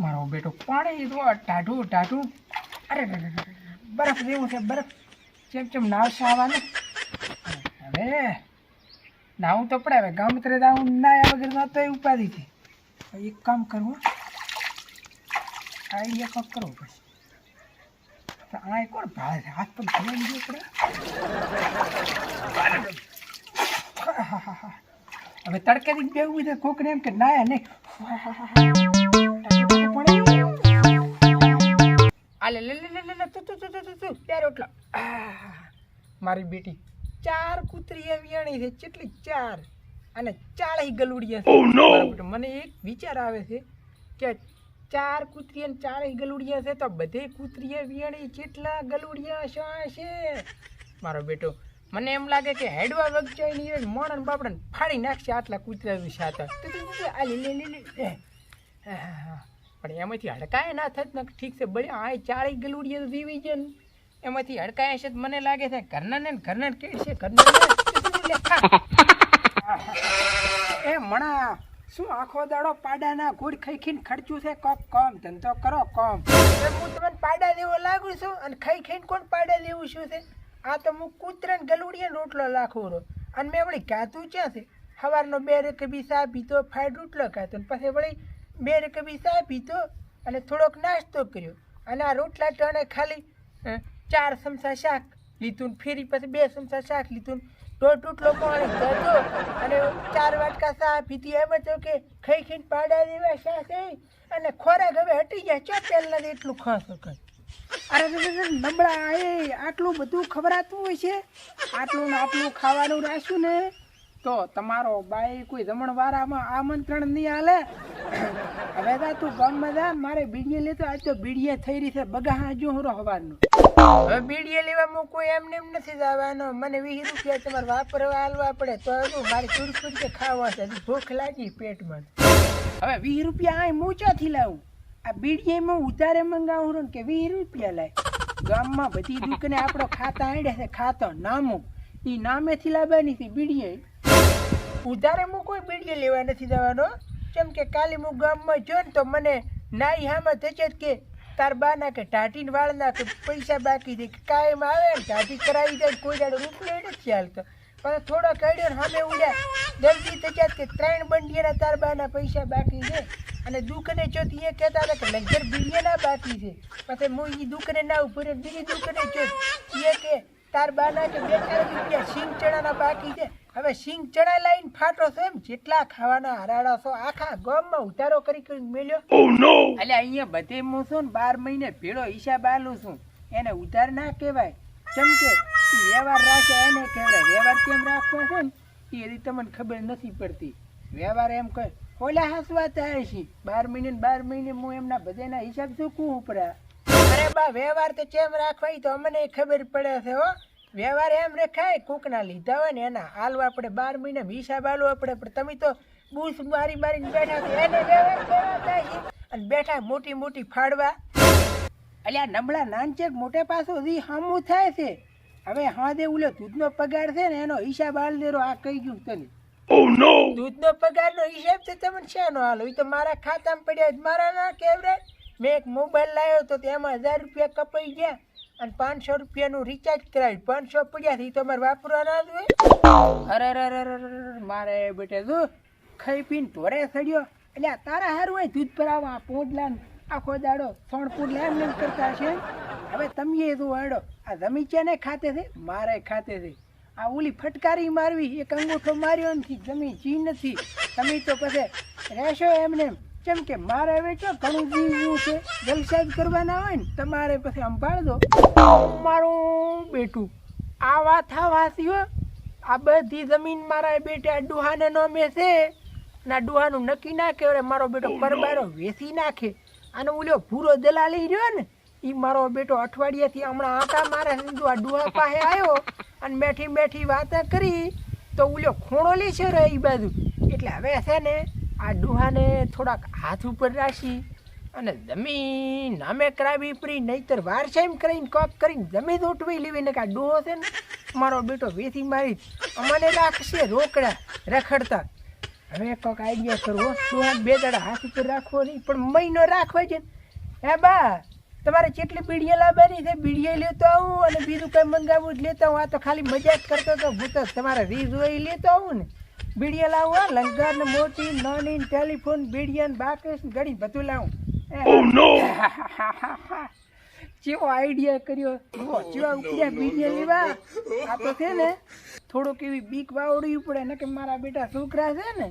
મારો બેટો પાણી તો ટાઢું ટાઢું. અરે બરફ જેવું છે, બરફ. ચેમ નાવશે આવવાનું. હવે નાવું તો પડે. હવે ગામત્રે દાવું નાયા વગર ના તો એ ઉપાધિ છે. એક કામ કરવું, આઈડિયા કામ કરવો પડશે. તો આ કોણ ભાળે છે? હાથ પગ ધોઈ લીધો પડે. હવે તડકેથી બેવું છે કોકને એમ કે નાયા નહીં. આલે લે લે લે લે તું બે રોટલા. મારી બેટી 4 કૂતરી વિયાણી છે. કેટલી? 4. અને 40 ગલુડિયા છે. મને એક વિચાર આવે છે કે 4 કૂતરી અને 40 ગલુડિયા છે તો બધે કૂતરીએ વિયાણી કેટલા ગલુડિયા છે? મારો બેટો મને એમ લાગે કે હેડવા વગચાઈ મોણ બાપડા ફાડી નાખશે આટલા કૂતરા સાથે. પણ એમાંથી હડકાય ના થત ને. ઠીક છે બળી આ 40 ગલુડિયા જીવી છે ને એમાંથી હડકાય છે. મને લાગે છે ઘરના કેડ છે. એ મણા શું આખો દાડો પાડાના ગુડ ખાઈ ખીને ખર્ચું છે? કોક કોમ ધંધો કરો કોમ. હું તમને પાડા દેવો લાગુ છું અને ખાઈ ખાઈને કોણ પાડા દેવું શું છે? આ તો હું કૂતરાને ગલુડિયા રોટલો લાખું રો. અને મેં વળી ગાતું ક્યાં છે? સવારનો 2 રકબી ચા પીતો, ફાઈડ રોટલો ખાતો, અને પછી વળી 2 રકબી ચા પીતો અને થોડોક નાસ્તો કર્યો. અને આ રોટલા ટાણે ખાલી 4 ચમચા શાક લીધું, ફેરી પછી 2 ચમચા શાક લીધું, દોઢ રોટલો પાણી ખાધો અને 4 વાટકા ચા પીધી. એમ તો કે ખાઈ ખાઈને પાડા દેવા શા છે? અને ખોરાક હવે હટી જાય. ચો પહેલાં એટલું ખાશો કઈ? અરે નબળા એ આટલું બધું ખવડાતું હોય છે. આટલું ને આટલું ખાવાનું રાખ્યું ને તો તમારો બાઈ કોઈ જમણવારામાં આમંત્રણ નહીં હાલે. હવે તા તું ગામમાં જા. મારે બીડીએ લેતો. આજ તો બીડીએ થઈ રહી છે બગા જો હવારનું. હવે બીડીએ લેવામાં કોઈ એમને એમ નથી જવાનો. મને 20 રૂપિયા તમારે વાપરવા હાલવા પડે તો મારે ચૂરચૂર કે ખાવા છે. ભૂખ લાગી પેટમાં. હવે 20 રૂપિયા અહીં મૂચાથી લાવું. આ બીડીએમાં ઉધારે મંગાવું કે 20 રૂપિયા લાય. ગામમાં બધી દુકાને આપણો ખાતા આડે છે. ખાતો નામું એ નામેથી લાવવાની છે બીડીએ. ઉધારે હું કોઈ બીડીએ લેવા નથી જવાનો. કેમ કે કાલે હું ગામમાં જો ને તો મને નાઈ હામાં થશે કે તાર બાના કે ટાટીને વાળના કે પૈસા બાકી દે. કાયમ આવે ને ટાટી કરાવી દે. કોઈ દાડો રૂપિયો નથી ચાલતો. પણ થોડો કાઢ્યો ને સામે ઉડ્યા જલ્દી થશે કે 3 બંડીના તાર બાના પૈસા બાકી છે. અને દુકાને ચોથી એ કહેતા હતા કે લગભગ બીડીના બાકી છે. પછી હું એ દુકાને ના ઉભો રહે. બીજી દુકાને ચોથ એ કે તાર બાના કે 2-4 રૂપિયા સિંગ ચણાના બાકી છે. હવે સિંગ ચણા લાવીને ફાટો છો એમ જેટલા ખાવાના હરાડા છો આખા ગામમાં ઉતારો કરી મેલ્યો. એટલે અહીંયા બધે હું છું ને 12 મહિને ભેળો હિસાબ આલું છું. એને ઉધાર ના કહેવાય. કેમ કે વ્યવહાર રાખે એને કહેવાય. વ્યવહાર કેમ રાખવો છે ને એ રીતે મને ખબર નથી પડતી. વ્યવહાર એમ કહે ઓલા હસવા થાય છે. 12 મહિને હું એમના બધાના હિસાબ ચૂકવું ઉપરા. અરે બા વ્યવહાર તો કેમ રાખવા તો અમને ખબર પડે છે હો. વ્યવહાર એમ રખાય કોકના લીધા હોય ને એના હાલવા પડે. 12 મહિના હિસાબ હાલવા પડે. પણ તમે તો બૂસ મારીને બેઠા છો એને વ્યવહાર કેવા થાય છે? અને બેઠા મોટી ફાડવા. અલ્યા નબળા નાનચેક મોટે પાછો હજી હામું થાય છે. હવે હા દે ઉલો દૂધનો પગાર છે ને એનો હિસાબ હાલ દેરો. આ કહી ગયું તને. દૂધનો પગારનો હિસાબ તો તમને શેનો હાલો? એ તો મારા ખાતામાં પડ્યા જ. મારા ના કેવરે મેં એક મોબાઈલ લાવ્યો તો તેમાં 1000 રૂપિયા કપાઈ ગયા અને 500 રૂપિયાનું રિચાર્જ કરાવ્યું. 500 પડ્યા થી તમારે વાપરવા ના જોઈએ. અરે મારે બેટે તું ખાઈ પીને ધોરે સડ્યો. એટલે તારા હારું હોય દૂધ ભરાવા પોડલા આખો દાડો સોણપુર લેમ લેમ કરતા છે. હવે તમે એ તું હેડો. આ જમી છે ને ખાતે છે મારે ખાતે છે. આ ઓલી ફટકારી મારવી એક અંગૂઠો માર્યો નથી જમી જી નથી. તમે તો પછી રહેશો એમને. કેમ કે મારે હવે જો ઘણું જીવવું છે. જલસા જ કરવાના હોય ને તમારે પછી સંભાળ દો. મારું બેટું આ વાત વાસી હો. આ બધી જમીન મારા બેટા ડુહાને નામે છે. ના ડુહાનું નક્કી ના કહેવાય. મારો બેટો પરબારો વેચી નાખે. અને ઓલો ભૂરો દલાલી રહ્યો ને એ મારો બેટો અઠવાડિયાથી હમણાં આટા મારે આ ડુહા પાસે આવ્યો અને બેઠી વાતા કરી તો ઓલો ખૂણો લે છે રે એ બાજુ. એટલે હવે છે ને આ ડુહાને થોડાક હાથ ઉપર રાખી અને જમીન નામે કરાવી પડી. નહીતર વારસાઈમ કરીને કોક કરીને જમીન ઉઠવી લેવી ને કે આ ડુહો છે ને મારો બેટો વેચી મારી અમને રાખશે રોકડા રખડતા. હવે કોઈક આઈડિયા કરવો તું આ 2 દાડા હાથ ઉપર રાખવો નહીં પણ મહિનો રાખવો છે હે બા તમારે કેટલી બીડીએ લાવવાની છે બીડીએ લેતો આવું અને બીજું કંઈ મંગાવવું જ લેતો આવું આ તો ખાલી મજા જ કરતો તો હું તો તમારે રીઝ હોય લેતો આવું ને બીડીએ લાવું લંગર ને મોટી નાની ટેલિફોન બીડીએ ને બાકસ ઘડી બધું લાવું ચેવો આઈડિયા કર્યો ચેવા ઉપડ્યા બીડીએ લેવા આ તો છે ને થોડુંક એવી બીક વાવડવી પડે ને કે મારા બેટા છોકરા છે ને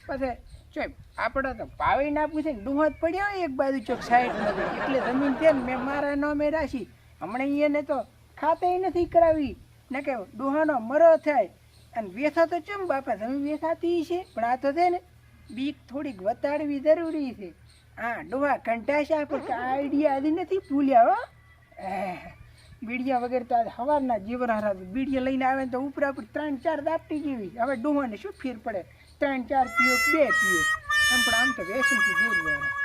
પછી ચોય આપણે તો પાવી નાખવું છે ને ડુહત પડ્યો હોય એક બાજુ ચોક સાઈડમાં એટલે જમીન છે ને મેં મારા નામે રાખી હમણાં એને તો ખાતે નથી કરાવી ને કે ડોહાનો મરો થાય અને વેસા તો ચમ બાપા જમીન વેસાતી છે પણ આ તો છે ને બીક થોડીક વતાડવી જરૂરી છે હા ડોહા કંટાશા પણ આઈડિયા હજી નથી ભૂલ્યા હો બીડિયા વગેરે તો સવારના જીવન હારા બીડિયા લઈને આવે તો ઉપરા ઉપર 3-4 દાપટી જેવી હવે ડોહાને શું ફેર પડે 3-4 પીઓ 2 પીઓ આમ પણ આમ તો વ્યસનથી દૂર રહે